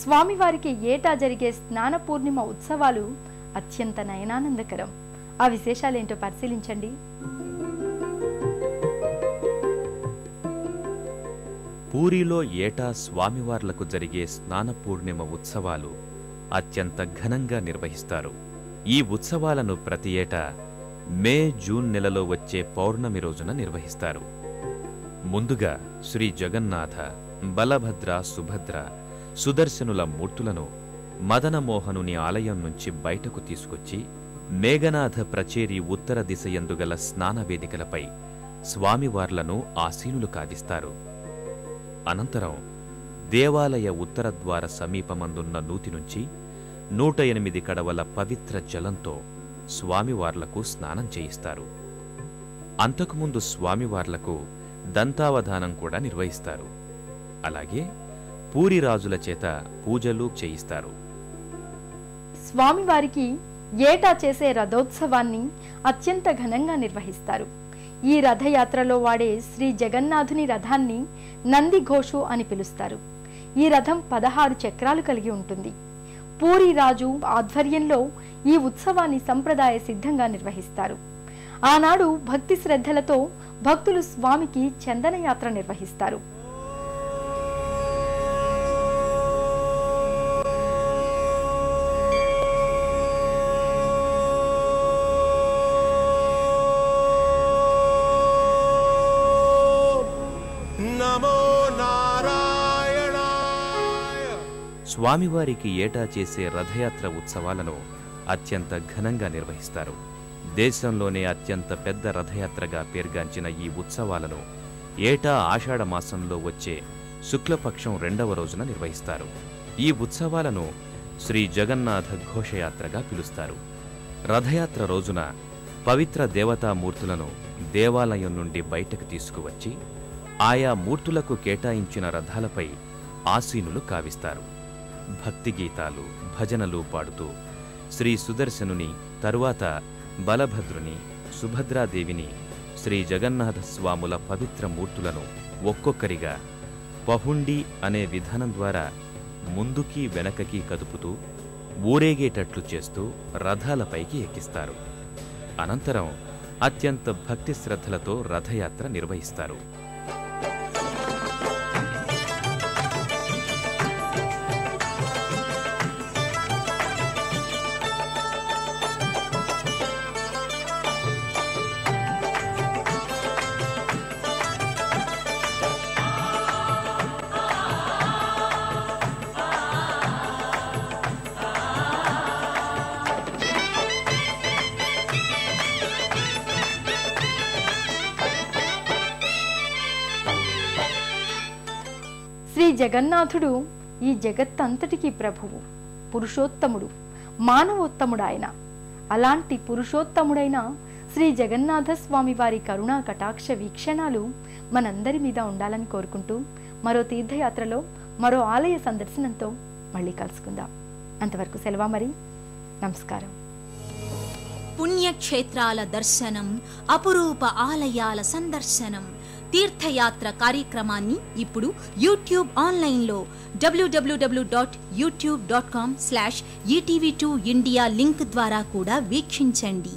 స్వామివారికి ఏటా జరిగే స్నాన పూర్ణిమ ఉత్సవాలు అత్యంత నయనానందకరం. ఆ విశేషాలేంటో పరిశీలించండి. పూరిలో ఏటా స్వామివార్లకు జరిగే స్నాన పూర్ణిమ ఉత్సవాలు అత్యంత ఘనంగా నిర్వహిస్తారు. ఈ ఉత్సవాలను ప్రతి ఏటా మే, జూన్ నెలలో వచ్చే పౌర్ణమి రోజున నిర్వహిస్తారు. ముందుగా శ్రీ జగన్నాథ, బలభద్ర, సుభద్ర, సుదర్శనుల మూర్తులను మదనమోహనుని ఆలయం నుంచి బయటకు తీసుకొచ్చి మేఘనాథ ప్రచేరి ఉత్తర దిశయందుగల స్నానవేదికలపై స్వామివార్లను ఆసీనులు కావిస్తారు. అనంతరం దేవాలయ ఉత్తరద్వార సమీపమందున్న నూతి నుంచి 108 కడవల పవిత్ర జలంతో స్వామివార్లకు స్నానం చేయిస్తారు. అంతకుముందు స్వామివార్లకు దంతావధానం కూడా నిర్వహిస్తారు. అలాగే పూరి రాజుల చేత పూజలు చేయిస్తారు. స్వామివారికి ఏటా చేసే రథోత్సవాన్ని అత్యంత ఘనంగా నిర్వహిస్తారు. ఈ రథయాత్రలో వాడే శ్రీ జగన్నాథుని రథాన్ని నందిఘోషు అని పిలుస్తారు. ఈ రథం 16 చక్రాలు కలిగి ఉంటుంది. పూరి రాజు ఆధ్వర్యంలో ఈ ఉత్సవాన్ని సంప్రదాయ సిద్ధంగా నిర్వహిస్తారు. ఆనాడు భక్తి శ్రద్ధలతో భక్తులు స్వామికి చందనయాత్ర నిర్వహిస్తారు. స్వామివారికి ఏటా చేసే రథయాత్ర ఉత్సవాలను అత్యంత ఘనంగా నిర్వహిస్తారు. దేశంలోనే అత్యంత పెద్ద రథయాత్రగా పేర్గాంచిన ఈ ఉత్సవాలను ఏటా ఆషాఢ మాసంలో వచ్చే శుక్లపక్షం 2వ రోజున నిర్వహిస్తారు. ఈ ఉత్సవాలను శ్రీ జగన్నాథ ఘోషయాత్రగా పిలుస్తారు. రథయాత్ర రోజున పవిత్ర దేవతామూర్తులను దేవాలయం నుండి బయటకు తీసుకువచ్చి ఆయా మూర్తులకు కేటాయించిన రథాలపై ఆసీనులు కావిస్తారు. భక్తి గీతాలు, భజనలు పాడుతూ శ్రీ సుదర్శనుని, తరువాత బలభద్రుని, సుభద్రాదేవిని, శ్రీ జగన్నాథ స్వాముల పవిత్ర మూర్తులను ఒక్కొక్కరిగా పహుండి అనే విధానం ద్వారా ముందుకి వెనకకి కదుపుతూ ఊరేగేటట్లు చేస్తూ రథాలపైకి ఎక్కిస్తారు. అనంతరం అత్యంత భక్తి శ్రద్ధలతో రథయాత్ర నిర్వహిస్తారు. శ్రీ జగన్నాథుడు ఈ జగత్తంతటికీ ప్రభువు, పురుషోత్తముడు, మానవోత్తముడు ఆయన. అలాంటి పురుషోత్తముడైన శ్రీ జగన్నాథ స్వామి వారి కరుణా కటాక్ష వీక్షణాలు మనందరి మీద ఉండాలని కోరుకుంటూ మరో తీర్థయాత్రలో మరో ఆలయ సందర్శనంతో మళ్ళీ కలుసుకుందాం. అంతవరకు సెలవు మరి. నమస్కారం. పుణ్యక్షేత్రాల దర్శనం, అపురూప ఆలయాల సందర్శనం, తీర్థయాత్ర కార్యక్రమాన్ని ఇప్పుడు యూట్యూబ్ ఆన్లైన్లో www.youtube.com/etv2india లింక్ ద్వారా కూడా వీక్షించండి.